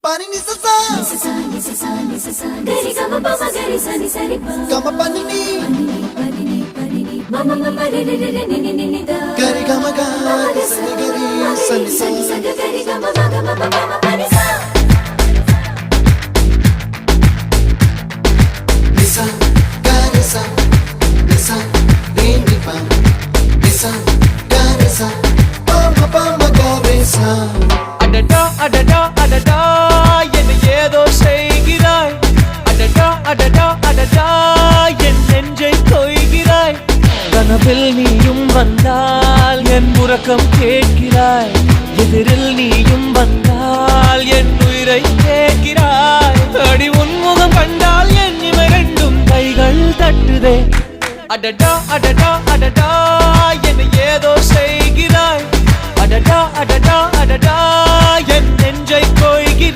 Pani ni sa sa gari gama pa ma gari sa ni sa ri pa gama pani ni mama mama re re re re ni ni ni da gari gama ga sa ni gari sa ni sa gari gama ma gama pa ma pani sa ni sa gari sa ni ni pa ni sa gari sa pa ma gari sa அடடா அடடா அடடா என்ன ஏதோ செய்கிறாய் அடடா அடடா அடடா என் நெஞ்சை கொய்கிறாய் கனவில் நீயும் வந்தால் என் உறக்கம் கேட்கிறாய் எதிரில் நீயும் வந்தால் என் உயிரை கேட்கிறாய் அடி உன்முகம் கண்டால் என் இமை ரெண்டும் கைகள் தட்டுதே அடடா அடடா அடடா என்ன ஏதோ செய்கிறாய் அடடா அடடா அடடா என் நெஞ்சை கொய்கிறாய்